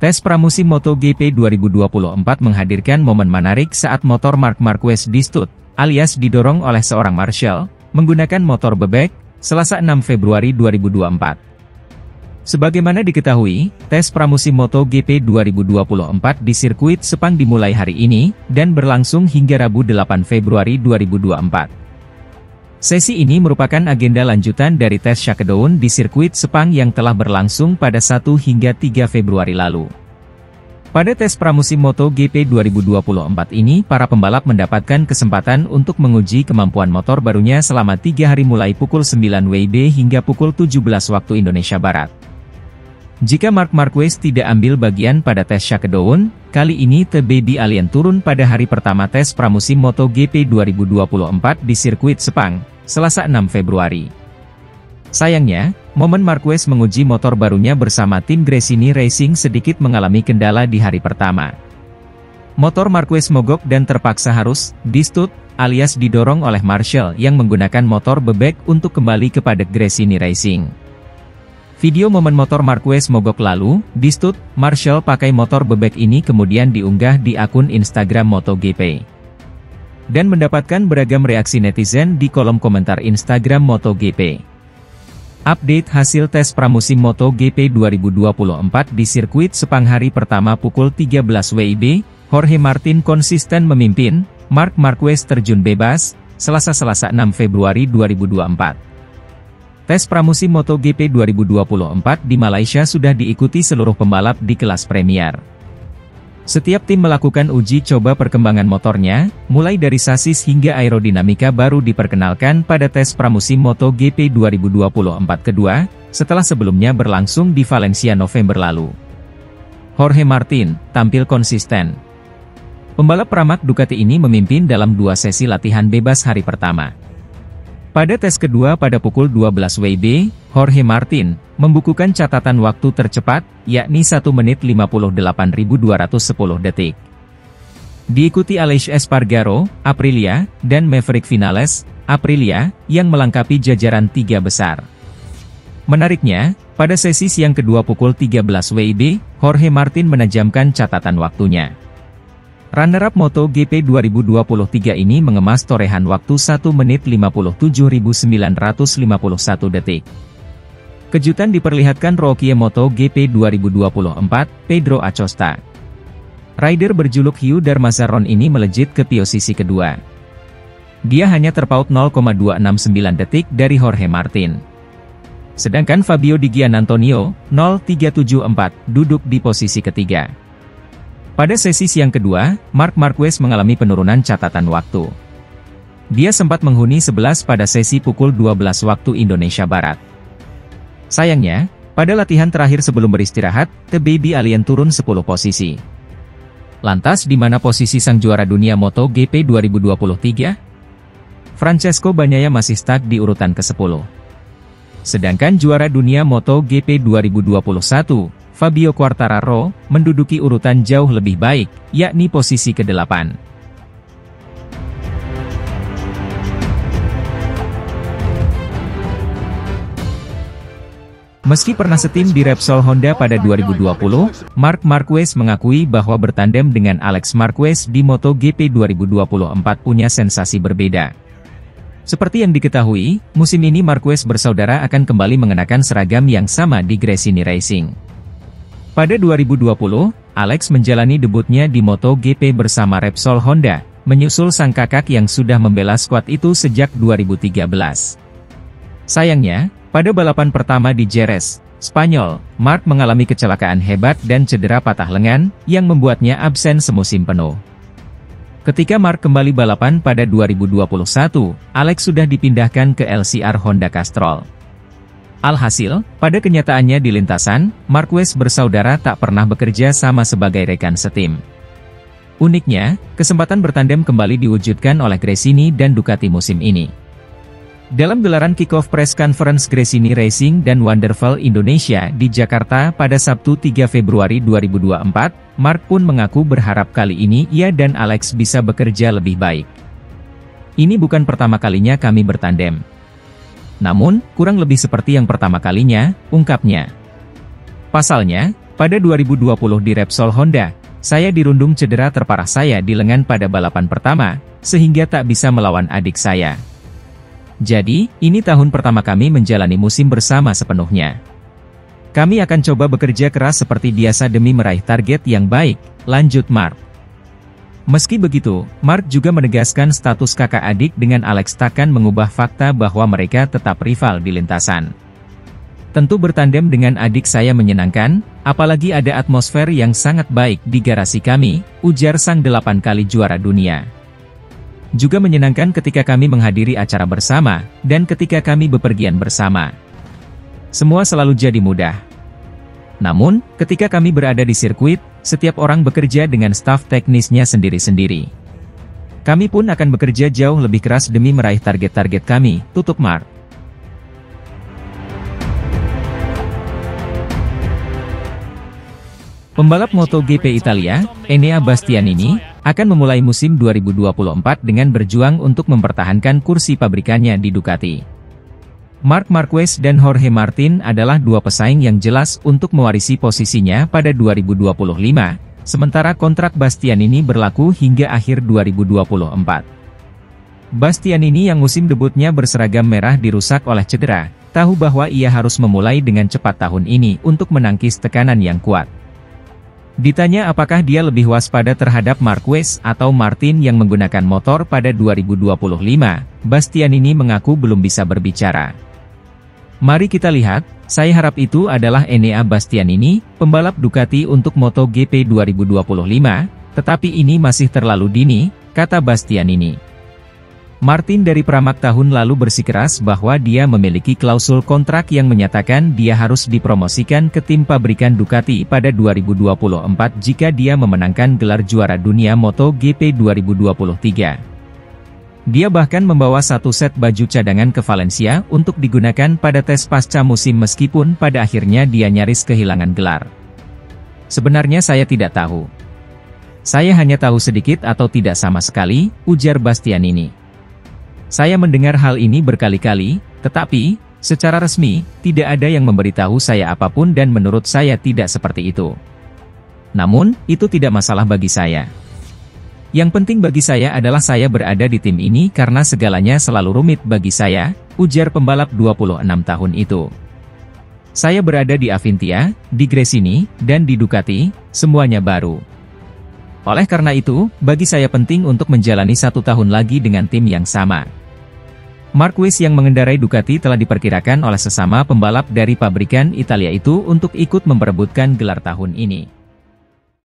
Tes pramusim MotoGP 2024 menghadirkan momen menarik saat motor Marc Marquez di-stud, alias didorong oleh seorang marshal, menggunakan motor bebek, Selasa 6 Februari 2024. Sebagaimana diketahui, tes pramusim MotoGP 2024 di sirkuit Sepang dimulai hari ini, dan berlangsung hingga Rabu 8 Februari 2024. Sesi ini merupakan agenda lanjutan dari tes shakedown di sirkuit Sepang yang telah berlangsung pada 1 hingga 3 Februari lalu. Pada tes pramusim MotoGP 2024 ini, para pembalap mendapatkan kesempatan untuk menguji kemampuan motor barunya selama 3 hari mulai pukul 9 WIB hingga pukul 17 waktu Indonesia Barat. Jika Marc Marquez tidak ambil bagian pada tes shakedown, kali ini The Baby Alien turun pada hari pertama tes pramusim MotoGP 2024 di sirkuit Sepang, Selasa 6 Februari. Sayangnya, momen Marquez menguji motor barunya bersama tim Gresini Racing sedikit mengalami kendala di hari pertama. Motor Marquez mogok dan terpaksa harus di-stud, alias didorong oleh marshal yang menggunakan motor bebek untuk kembali kepada Gresini Racing. Video momen motor Marquez mogok lalu, di-stud, marshal pakai motor bebek ini kemudian diunggah di akun Instagram MotoGP. Dan mendapatkan beragam reaksi netizen di kolom komentar Instagram MotoGP. Update hasil tes pramusim MotoGP 2024 di sirkuit Sepang hari pertama pukul 13 WIB, Jorge Martin konsisten memimpin, Marc Marquez terjun bebas, Selasa 6 Februari 2024. Tes pramusim MotoGP 2024 di Malaysia sudah diikuti seluruh pembalap di kelas Premier. Setiap tim melakukan uji coba perkembangan motornya, mulai dari sasis hingga aerodinamika baru diperkenalkan pada tes pramusim MotoGP 2024 kedua, setelah sebelumnya berlangsung di Valencia November lalu. Jorge Martin tampil konsisten. Pembalap Pramac Ducati ini memimpin dalam 2 sesi latihan bebas hari pertama. Pada tes kedua pada pukul 12 WIB, Jorge Martin membukukan catatan waktu tercepat, yakni 1 menit 58.210 detik. Diikuti Aleix Espargaro, Aprilia, dan Maverick Vinales, Aprilia, yang melengkapi jajaran 3 besar. Menariknya, pada sesi siang kedua pukul 13 WIB, Jorge Martin menajamkan catatan waktunya. Runner-up MotoGP 2023 ini mengemas torehan waktu 1 menit 57.951 detik. Kejutan diperlihatkan rookie MotoGP 2024, Pedro Acosta. Rider berjuluk Hiu Darmazarron ini melejit ke posisi kedua. Dia hanya terpaut 0,269 detik dari Jorge Martin. Sedangkan Fabio Di Giannantonio, 0,374, duduk di posisi ketiga. Pada sesi siang kedua, Marc Marquez mengalami penurunan catatan waktu. Dia sempat menghuni 11 pada sesi pukul 12 waktu Indonesia Barat. Sayangnya, pada latihan terakhir sebelum beristirahat, The Baby Alien turun 10 posisi. Lantas di mana posisi sang juara dunia MotoGP 2023? Francesco Bagnaia masih stuck di urutan ke-10. Sedangkan juara dunia MotoGP 2021, Fabio Quartararo, menduduki urutan jauh lebih baik, yakni posisi ke-8. Meski pernah setim di Repsol Honda pada 2020, Marc Marquez mengakui bahwa bertandem dengan Alex Marquez di MotoGP 2024 punya sensasi berbeda. Seperti yang diketahui, musim ini Marquez bersaudara akan kembali mengenakan seragam yang sama di Gresini Racing. Pada 2020, Alex menjalani debutnya di MotoGP bersama Repsol Honda, menyusul sang kakak yang sudah membela skuad itu sejak 2013. Sayangnya, pada balapan pertama di Jerez, Spanyol, Marc mengalami kecelakaan hebat dan cedera patah lengan, yang membuatnya absen semusim penuh. Ketika Marc kembali balapan pada 2021, Alex sudah dipindahkan ke LCR Honda Castrol. Alhasil, pada kenyataannya di lintasan, Marquez bersaudara tak pernah bekerja sama sebagai rekan setim. Uniknya, kesempatan bertandem kembali diwujudkan oleh Gresini dan Ducati musim ini. Dalam gelaran kick-off press conference Gresini Racing dan Wonderful Indonesia di Jakarta pada Sabtu 3 Februari 2024, Marc pun mengaku berharap kali ini ia dan Alex bisa bekerja lebih baik. Ini bukan pertama kalinya kami bertandem. Namun, kurang lebih seperti yang pertama kalinya, ungkapnya. Pasalnya, Pada 2020 di Repsol Honda, saya dirundung cedera terparah saya di lengan pada balapan pertama, sehingga tak bisa melawan adik saya. Jadi, ini tahun pertama kami menjalani musim bersama sepenuhnya. Kami akan coba bekerja keras seperti biasa demi meraih target yang baik, lanjut Mark. Meski begitu, Mark juga menegaskan status kakak adik dengan Alex takkan mengubah fakta bahwa mereka tetap rival di lintasan. Tentu bertandem dengan adik saya menyenangkan, apalagi ada atmosfer yang sangat baik di garasi kami, ujar sang 8 kali juara dunia. Juga menyenangkan ketika kami menghadiri acara bersama, dan ketika kami bepergian bersama. Semua selalu jadi mudah. Namun, ketika kami berada di sirkuit, setiap orang bekerja dengan staf teknisnya sendiri-sendiri. Kami pun akan bekerja jauh lebih keras demi meraih target-target kami, tutup Mark. Pembalap MotoGP Italia, Enea Bastianini, akan memulai musim 2024 dengan berjuang untuk mempertahankan kursi pabrikannya di Ducati. Marc Marquez dan Jorge Martin adalah dua pesaing yang jelas untuk mewarisi posisinya pada 2025, sementara kontrak Bastianini berlaku hingga akhir 2024. Bastianini yang musim debutnya berseragam merah dirusak oleh cedera, tahu bahwa ia harus memulai dengan cepat tahun ini untuk menangkis tekanan yang kuat. Ditanya apakah dia lebih waspada terhadap Marquez atau Martin yang menggunakan motor pada 2025, Bastianini mengaku belum bisa berbicara. Mari kita lihat, saya harap itu adalah Enea Bastianini, pembalap Ducati untuk MotoGP 2025, tetapi ini masih terlalu dini, kata Bastianini. Martin dari Pramac tahun lalu bersikeras bahwa dia memiliki klausul kontrak yang menyatakan dia harus dipromosikan ke tim pabrikan Ducati pada 2024 jika dia memenangkan gelar juara dunia MotoGP 2023. Dia bahkan membawa satu set baju cadangan ke Valencia untuk digunakan pada tes pasca musim meskipun pada akhirnya dia nyaris kehilangan gelar. Sebenarnya saya tidak tahu. Saya hanya tahu sedikit atau tidak sama sekali, ujar Bastianini. Saya mendengar hal ini berkali-kali, tetapi, secara resmi, tidak ada yang memberitahu saya apapun dan menurut saya tidak seperti itu. Namun, itu tidak masalah bagi saya. Yang penting bagi saya adalah saya berada di tim ini karena segalanya selalu rumit bagi saya, ujar pembalap 26 tahun itu. Saya berada di Avintia, di Gresini, dan di Ducati, semuanya baru. Oleh karena itu, bagi saya penting untuk menjalani 1 tahun lagi dengan tim yang sama. Marquez yang mengendarai Ducati telah diperkirakan oleh sesama pembalap dari pabrikan Italia itu untuk ikut memperebutkan gelar tahun ini.